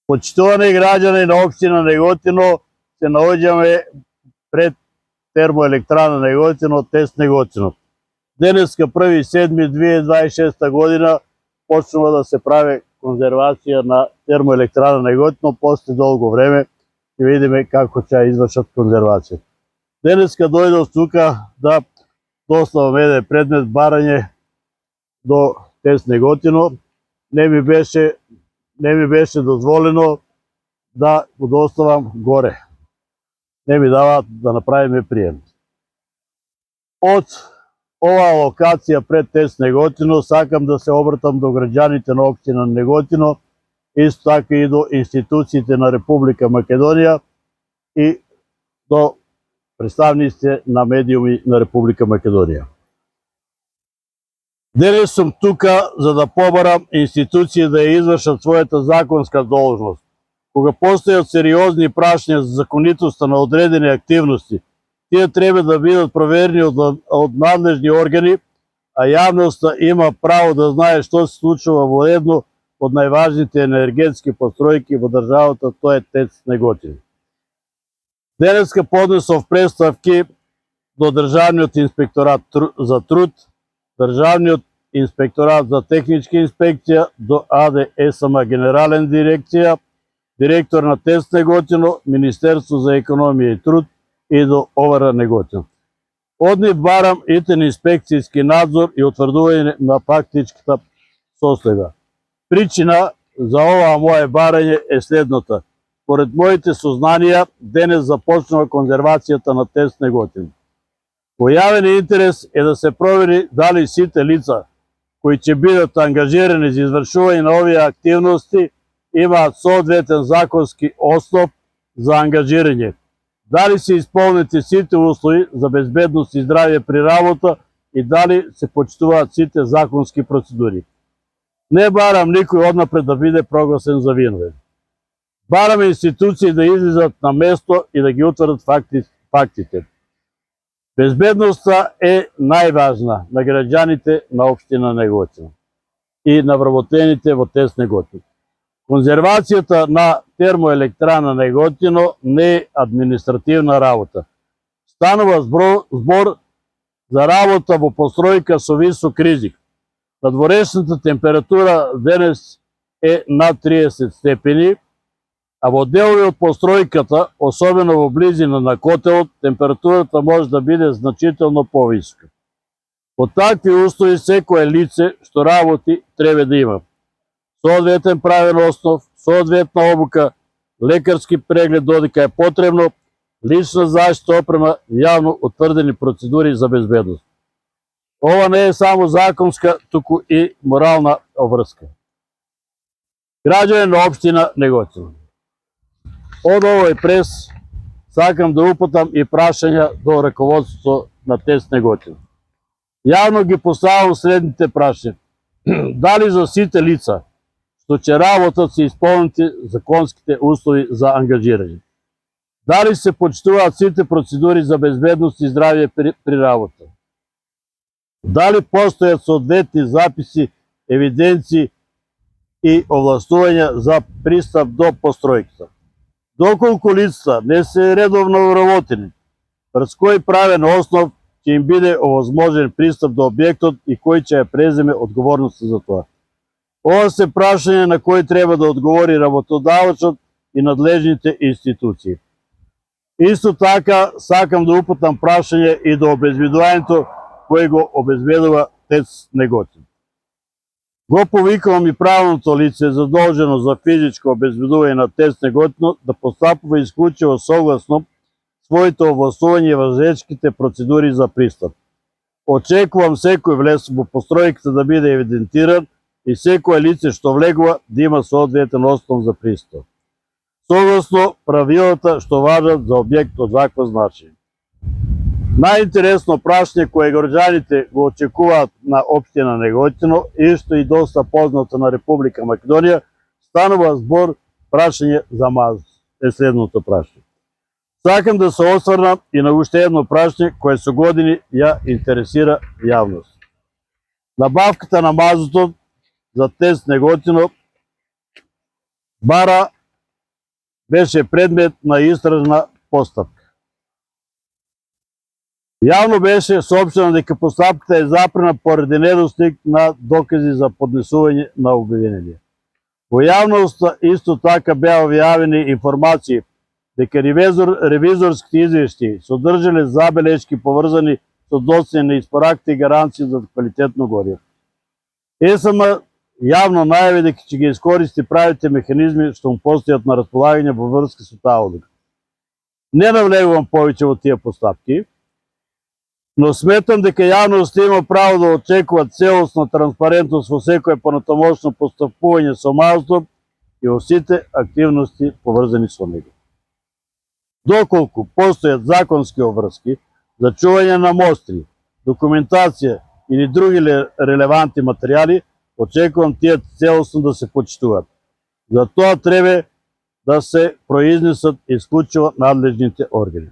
Почитувани граѓани на општина Неготино, се наоѓаме пред термоелектрана Неготино, ТЕЦ Неготино. Денеска 1.7.2026 година почнува да се прави конзервација на термоелектрана Неготино после долго време и видиме како ќе извршат конзервација. Денеска дојдов тука да доставам еден предмет барање до ТЕЦ Неготино. Не ми беше дозволено да го доставам горе. Не ми даваат да направиме прием. Од оваа локација пред ТЕЦ Неготино сакам да се обратам до граѓаните на општина Неготино, исто така и до институциите на Република Македонија и до представниците на медиуми на Република Македонија. Денес сум тука за да побарам институции да ја извршат својата законска должност. Кога постојат сериозни прашања за законитоста на одредени активности, тие треба да бидат проверени од надлежни органи, а јавноста има право да знае што се случува во едно од најважните енергетски постројки во државата, тоа е ТЕЦ Неготино. Денеска поднесов представки до Државниот инспекторат за труд, Државниот инспекторат за техничка инспекција, до АД СМ Генерален дирекција, директор на ТЕЦ Неготино, Министерство за економија и труд и до ОВР Неготино. Од нив барам итен инспекцијски надзор и утврдување на фактичката состојба. Причина за ова моје барање е следната. Според моите сознанија, денес започнува конзервацијата на ТЕЦ Неготино. Појавен интерес е да се провери дали сите лица кои ќе бидат ангажирани за извршување на овие активности имаат соодветен законски основ за ангажирање. Дали се исполнети сите услови за безбедност и здравје при работа и дали се почитуваат сите законски процедури. Не барам никој однапред да биде прогласен за виновен. Барам институции да излизат на место и да ги утврдат фактите. Безбедноста е најважна на граѓаните на општина Неготино и на вработените во ТЕЦ Неготино. Конзервацијата на термоелектрана Неготино не е административна работа. Станува збор за работа во постројка со висок ризик. Надворешната температура денес е над 30 степени, а во делови од постројката, особено во близина на котелот, температурата може да биде значително повиска. Во такви услови секое лице што работи треба да има соодветен правен основ, соодветна обука, лекарски преглед додека е потребно, лична заштита опрема, јавно утврдени процедури за безбедност. Ова не е само законска, туку и морална обврска. Граѓани на општина Неготино, од овој прес сакам да упатам и прашања до раководството на ТЕЦ Неготино. Јавно ги поставам следните прашања. Дали за сите лица што ќе работат се исполнети законските услови за ангажирање? Дали се почитуваат сите процедури за безбедност и здравје при работа? Дали постојат соодветни записи, евиденции и овластувања за пристап до постројката? Доколку лицата не се редовно вработени, врз кој правен основ ќе им биде овозможен пристап до објектот и кој ќе ја преземе одговорноста за тоа? Ова се прашање на кои треба да одговори работодавачот и надлежните институции. Исто така сакам да упатам прашање и до обезбедувањето кој го обезбедува ТЕЦ Неготино. Го повикувам и правното лице задолжено за физичко обезбедување на ТЕЦ Неготино да постапува исклучиво согласно своите овластувања и важечките процедури за пристап. Очекувам секој влез во постројката да биде евидентиран и секое лице што влегува да има соодветен основ за пристап, согласно правилата што важат за објект од вакво значење. Најинтересно прашање кое граѓаните го очекуваат на општина Неготино и што и доста познато на Република Македонија, станува збор прашање за мазут. Е следното прашање. Сакам да се осврнам и на уште едно прашање кое со години ја интересира јавност. Набавката на мазутот за ТЕЦ Неготино бара беше предмет на истражна постапка. Јавно беше соопштено дека постапката е запрена поради недостиг на докази за поднесување на обвинение. Во јавноста исто така беа објавени информации дека ревизорските извештаи содржале забелешки поврзани со доцнење на испораките и гаранции за квалитетно гориво. ЕСМ јавно најави дека ќе ги искористи правите механизми што му постојат на располагање во врска со таа одлука. Не навлегувам повеќе во тие постапки, но сметам дека јавноста има право да очекува целосна транспарентност во секое понатамошно постапување со Маелсторп и во сите активности поврзани со него. Доколку постојат законски обврски за чување на мостри, документација или други релевантни материјали, очекувам тие целосно да се почитуваат. За тоа треба да се произнесат исклучиво надлежните органи.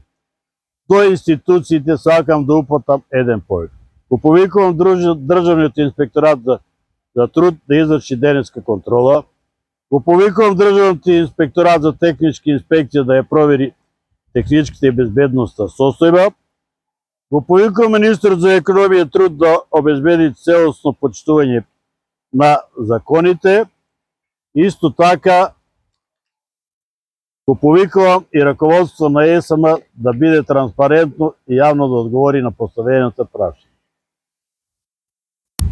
До институциите сакам да упатам еден повик. Го повикувам Државниот инспекторат за труд да изврши денеска контрола. Го повикувам Државниот инспекторат за техничка инспекција да ја провери техничката и безбедноста состојба. Го повикувам министерот за економија и труд да обезбеди целосно почитување на законите. Исто така го повикувам и раководство на ЕСМ да биде транспарентно и јавно да одговори на поставената прашања.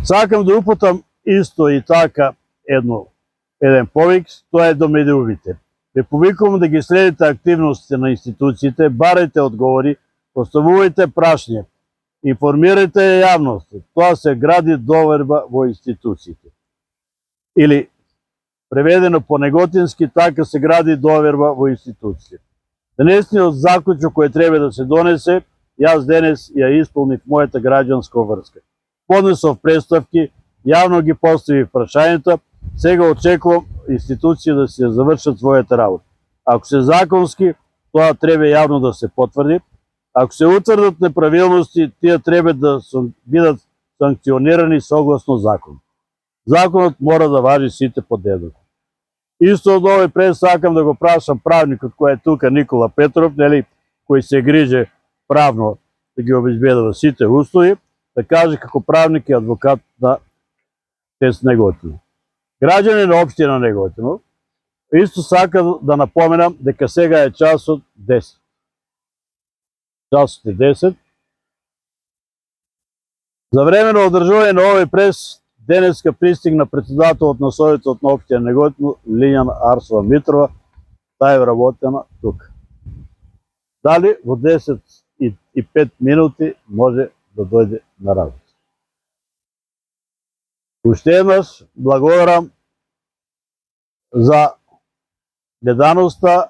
Сакам да упатам исто и така еден повик, тоа е до медиумите. Ве повикувам да ги следите активностите на институциите, барајте одговори, поставувајте прашања, информирајте јавноста. Тоа се гради доверба во институциите. Или преведено по неготински, така се гради доверба во институциите. Денесниот заклучок кој треба да се донесе, јас денес ја исполнив мојата граѓанска обврска. Поднесов представки, јавно ги поставив прашањата, сега очекувам институции да се завршат својата работа. Ако се законски, тоа треба јавно да се потврди. Ако се утврдат неправилности, тие треба да бидат санкционирани согласно закон. Законот мора да важи сите подеднакво. Исто од овој прес сакам да го прашам правникот кој е тука, Никола Петров, кој се грижи правно да ги обезбедува сите услови, да каже како правник и адвокат на ТЕЦ Неготино. Граѓани на општина Неготино, исто сакам да напоменам дека сега е часот 10. Часот е 10. За време на одржување на овој прес, денеска пристигна председателот на Советот на општина Неготино, Лиљана Арсова Митрова, таа е вработена тука. Дали во 10 и 5 минути може да дојде на работа. Уште еднаш благодарам за гледаноста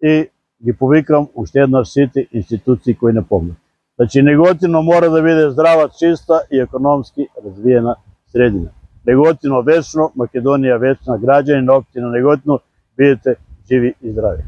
и ги повикам уште еднаш сите институции кои не помнат. Значи Неготино мора да биде здрава, чиста и економски развиена средина. Неготино вечно, Македонија вечна, граѓани на општина Неготино, бидете живи и здрави.